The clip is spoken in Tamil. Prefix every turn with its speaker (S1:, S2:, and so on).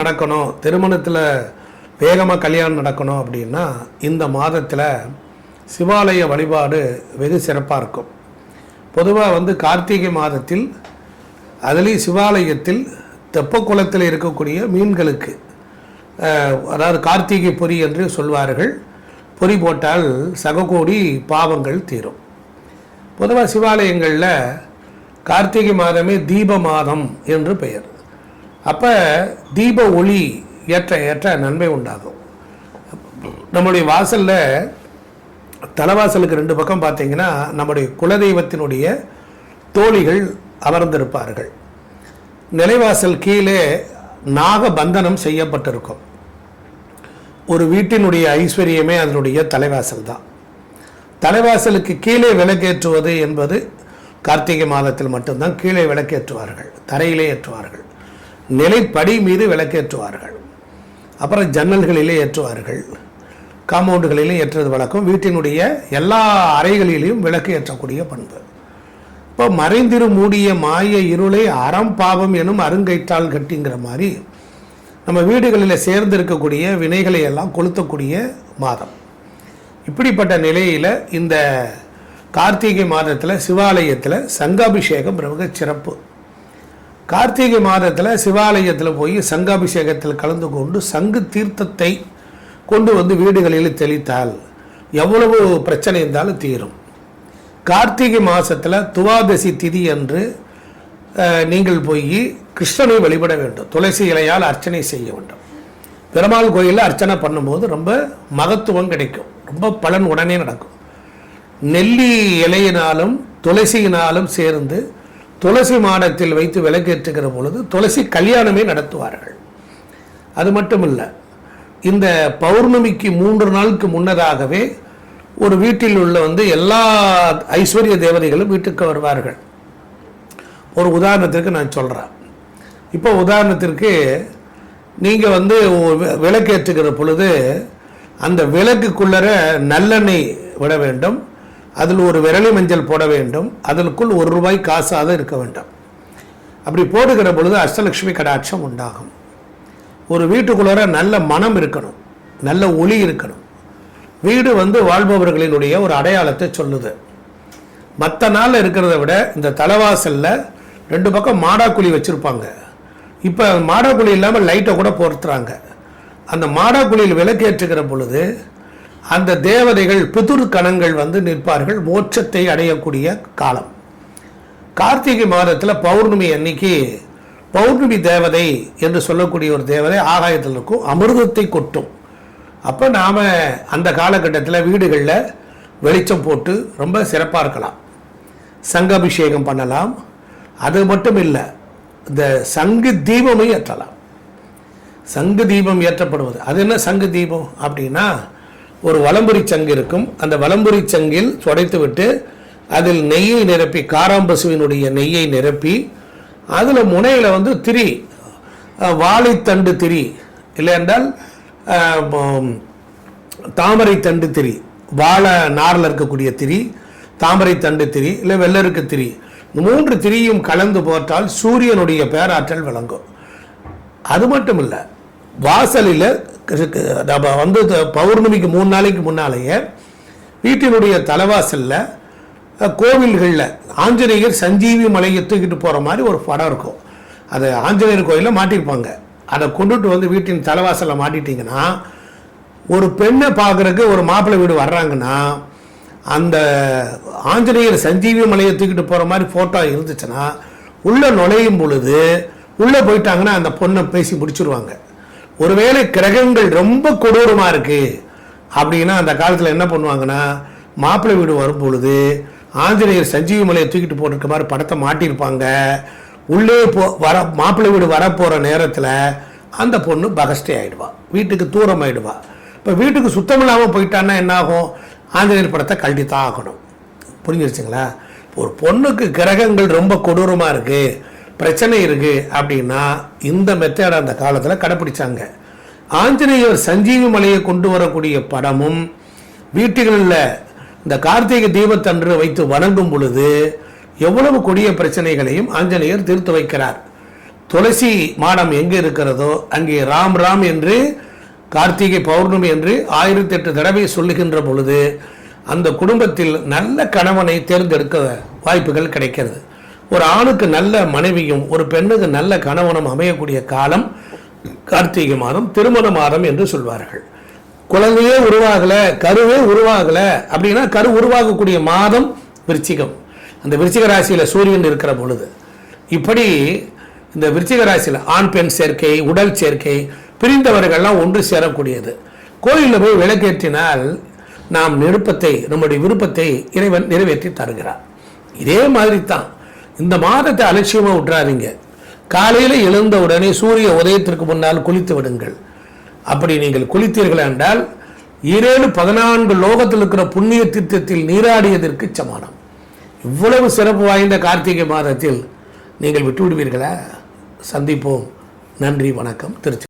S1: நடக்கணும், திருமணத்தில் வேகமாக கல்யாணம் நடக்கணும் அப்படின்னா இந்த மாதத்தில் சிவாலய வழிபாடு வெகு சிறப்பாக இருக்கும். பொதுவாக கார்த்திகை மாதத்தில் அதுலேயும் சிவாலயத்தில் தெப்பக்குளத்தில் இருக்கக்கூடிய மீன்களுக்கு அதாவது கார்த்திகை பொறி என்று சொல்வார்கள். பொறி போட்டால் சககோடி பாவங்கள் தீரும். பொதுவாக சிவாலயங்களில் கார்த்திகை மாதமே தீப மாதம் என்று பெயர். அப்போ தீப ஒளி ஏற்ற ஏற்ற நன்மை உண்டாகும். நம்முடைய வாசலில் தலைவாசலுக்கு 2 பக்கம் பார்த்தீங்கன்னா நம்முடைய குலதெய்வத்தினுடைய தோழிகள் அமர்ந்திருப்பார்கள். நிலைவாசல் கீழே நாகபந்தனம் செய்யப்பட்டிருக்கும். ஒரு வீட்டினுடைய ஐஸ்வர்யமே அதனுடைய தலைவாசல் தான். தலைவாசலுக்கு கீழே விளக்கேற்றுவது என்பது கார்த்திகை மாதத்தில் மட்டும்தான். கீழே விளக்கேற்றுவார்கள், தரையிலே ஏற்றுவார்கள், நிலைப்படி மீது விளக்கேற்றுவார்கள், அப்புறம் ஜன்னல்களிலே ஏற்றுவார்கள், காம்பவுண்டுகளிலே ஏற்றுவது வழக்கம். வீட்டினுடைய எல்லா அறைகளிலேயும் விளக்கு ஏற்றக்கூடிய பண்பு. இப்போ மறைந்திரு மூடிய மாய இருளை அறம் பாவம் எனும் அருங்கயிற்றால் கட்டிங்கிற மாதிரி நம்ம வீடுகளில் சேர்ந்து இருக்கக்கூடிய வினைகளை எல்லாம் கொளுத்தக்கூடிய மாதம். இப்படிப்பட்ட நிலையில் இந்த கார்த்திகை மாதத்தில் சிவாலயத்தில் சங்காபிஷேகம் மிக சிறப்பு. கார்த்திகை மாதத்தில் சிவாலயத்தில் போய் சங்காபிஷேகத்தில் கலந்து கொண்டு சங்கு தீர்த்தத்தை கொண்டு வீடுகளில் தெளித்தால் எவ்வளவு பிரச்சனை இருந்தாலும் தீரும். கார்த்திகை மாதத்தில் துவாதசி திதி அன்று நீங்கள் போய் கிருஷ்ணனை வழிபட வேண்டும். துளசி இலையால் அர்ச்சனை செய்ய வேண்டும். பெருமாள் கோயிலில் அர்ச்சனை பண்ணும்போது ரொம்ப மகத்துவம் கிடைக்கும், ரொம்ப பலன் உடனே நடக்கும். நெல்லி இலையினாலும் துளசியினாலும் சேர்ந்து துளசி மாடத்தில் வைத்து விளக்கேற்றுகிற பொழுது துளசி கல்யாணமே நடத்துவார்கள். அது மட்டும் இல்லை, இந்த பௌர்ணமிக்கு 3 நாளுக்கு முன்னதாகவே ஒரு வீட்டில் உள்ள எல்லா ஐஸ்வர்ய தேவதைகளும் வீட்டுக்கு வருவார்கள். ஒரு உதாரணத்திற்கு நான் சொல்கிறேன். இப்போ உதாரணத்திற்கு நீங்கள் விளக்கேற்றுகிற பொழுது அந்த விளக்குக்குள்ளர நல்லெண்ணெய் விட வேண்டும், அதில் ஒரு விரலி மஞ்சள் போட வேண்டும், அதற்குள் ₹1 காசாக இருக்க வேண்டும். அப்படி போடுகிற பொழுது அஷ்டலட்சுமி கடாட்சம் உண்டாகும். ஒரு வீட்டுக்குள்ளர நல்ல மனம் இருக்கணும், நல்ல ஒளி இருக்கணும். வீடு வாழ்பவர்களினுடைய ஒரு அடையாளத்தை சொல்லுது. மற்ற நாளில் இருக்கிறத விட இந்த தலைவாசலில் 2 பக்கம் மாடாக்குழி வச்சுருப்பாங்க. இப்போ மாடாக்குழி இல்லாமல் லைட்டை கூட பொறுத்துறாங்க. அந்த மாடாக்குழியில் விளக்கேற்றுகிற பொழுது அந்த தேவதைகள் பிதுர் கணங்கள் நிற்பார்கள், மோட்சத்தை அடையக்கூடிய காலம். கார்த்திகை மாதத்தில் பௌர்ணமி அன்னைக்கு பௌர்ணமி தேவதை என்று சொல்லக்கூடிய ஒரு தேவதை ஆகாயத்தில் இருக்கும், அமிர்தத்தை கொட்டும். அப்போ நாம் அந்த காலகட்டத்தில் வீடுகளில் வெளிச்சம் போட்டு ரொம்ப சிறப்பாக இருக்கலாம், சங்காபிஷேகம் பண்ணலாம். அது மட்டும் இல்லை, இந்த சங்கு தீபமே ஏற்றலாம். சங்கு தீபம் ஏற்றப்படுவது அது என்ன சங்கு தீபம் அப்படின்னா, ஒரு வலம்புரி சங்கு இருக்கும். அந்த வலம்புரி சங்கில் துடைத்து விட்டு அதில் நெய்யை நிரப்பி, காராம்பசுவினுடைய நெய்யை நிரப்பி அதில் முனையில் திரி, வாழைத்தண்டு திரி, இல்லை என்றால் தாமரை தண்டு திரி, வாழை நாரில் இருக்கக்கூடிய திரி, தாமரை தண்டு திரி, இல்லை வெள்ளருக்கு திரி, இந்த 3 திரியும் கலந்து போட்டால் சூரியனுடைய பேராற்றல் விளங்கும். அது மட்டும் இல்லை, வாசலில் பௌர்ணமிக்கு 3 நாளைக்கு முன்னாலேயே வீட்டினுடைய தலைவாசலில் கோவில்களில் ஆஞ்சநேயர் சஞ்சீவி மலையை தூக்கிட்டு போகிற மாதிரி ஒரு படம் இருக்கும். அது ஆஞ்சநேயர் கோயிலில் மாட்டியிருப்பாங்க. அதை கொண்டுட்டு வீட்டின் தலைவாசலில் மாட்டிட்டிங்கன்னா, ஒரு பெண்ணை பார்க்குறதுக்கு ஒரு மாப்பிள்ளை வீடு வர்றாங்கன்னா அந்த ஆஞ்சநேயர் சஞ்சீவி மலையை தூக்கிட்டு போகிற மாதிரி ஃபோட்டோ இருந்துச்சுன்னா உள்ளே நுழையும் பொழுது உள்ளே போயிட்டாங்கன்னா அந்த பொண்ணை பேசி முடிச்சுருவாங்க. ஒருவேளை கிரகங்கள் ரொம்ப கொடூரமாக இருக்குது அப்படின்னா அந்த காலத்தில் என்ன பண்ணுவாங்கன்னா, மாப்பிள்ளை வீடு வரும் பொழுது ஆஞ்சநேயர் சஞ்சீவி மலையை தூக்கிட்டு போட்டிருக்க மாதிரி படத்தை மாட்டியிருப்பாங்க. உள்ளே மாப்பிள்ளை வீடு வரப்போகிற நேரத்தில் அந்த பொண்ணு பகஸ்டே ஆகிடுவா, வீட்டுக்கு தூரம் ஆகிடுவா. இப்போ வீட்டுக்கு சுத்தம் இல்லாமல் போயிட்டான்னா என்னாகும், ஆஞ்சநேயர் படத்தை கழட்டித்தான் ஆகணும். புரிஞ்சிருச்சுங்களா? ஒரு பொண்ணுக்கு கிரகங்கள் ரொம்ப கொடூரமாக இருக்குது, பிரச்சனை இருக்குது அப்படின்னா இந்த மெத்தேடை அந்த காலத்தில் கடைப்பிடிச்சாங்க. ஆஞ்சநேயர் சஞ்சீவி மலையை கொண்டு வரக்கூடிய படமும் வீட்டுகளில் இந்த கார்த்திகை தீபத்தன்று வைத்து வணங்கும் பொழுது எவ்வளவு கொடிய பிரச்சனைகளையும் ஆஞ்சநேயர் தீர்த்து வைக்கிறார். துளசி மாடம் எங்கே இருக்கிறதோ அங்கே ராம் ராம் என்று கார்த்திகை பௌர்ணமி என்று 1008 தடவை சொல்லுகின்ற பொழுது அந்த குடும்பத்தில் நல்ல கணவனை தேர்ந்தெடுக்க வாய்ப்புகள் கிடைக்கிறது. ஒரு ஆணுக்கு நல்ல மனைவியும் ஒரு பெண்ணுக்கு நல்ல கணவனும் அமையக்கூடிய காலம் கார்த்திகை மாதம், திருமண மாதம் என்று சொல்வார்கள். குழந்தையே உருவாகல, கருவே உருவாகல அப்படின்னா கரு உருவாகக்கூடிய மாதம் விருச்சிகம். அந்த விருச்சிக ராசியில சூரியன் இருக்கிற பொழுது இப்படி இந்த விருச்சிக ராசியில் ஆண் பெண் சேர்க்கை, உடல் சேர்க்கை, பிரிந்தவர்கள்லாம் ஒன்று சேரக்கூடியது. கோயிலில் போய் விளக்கேற்றினால் நாம் நம்முடைய விருப்பத்தை இறைவன் நிறைவேற்றி தருகிறார். இதே மாதிரி தான் இந்த மாதத்தை அலட்சியமாக விட்டுறாதீங்க. காலையில் எழுந்த உடனே சூரிய உதயத்திற்கு முன்னால் குளித்து விடுங்கள். அப்படி நீங்கள் குளித்தீர்கள் என்றால் 14 லோகத்தில் இருக்கிற புண்ணிய தீர்த்தத்தில் நீராடியதற்கு சமானம். இவ்வளவு சிறப்பு வாய்ந்த கார்த்திகை மாதத்தில் நீங்கள் விட்டு விடுவீர்களா? சந்திப்போம். நன்றி, வணக்கம். திருச்சி.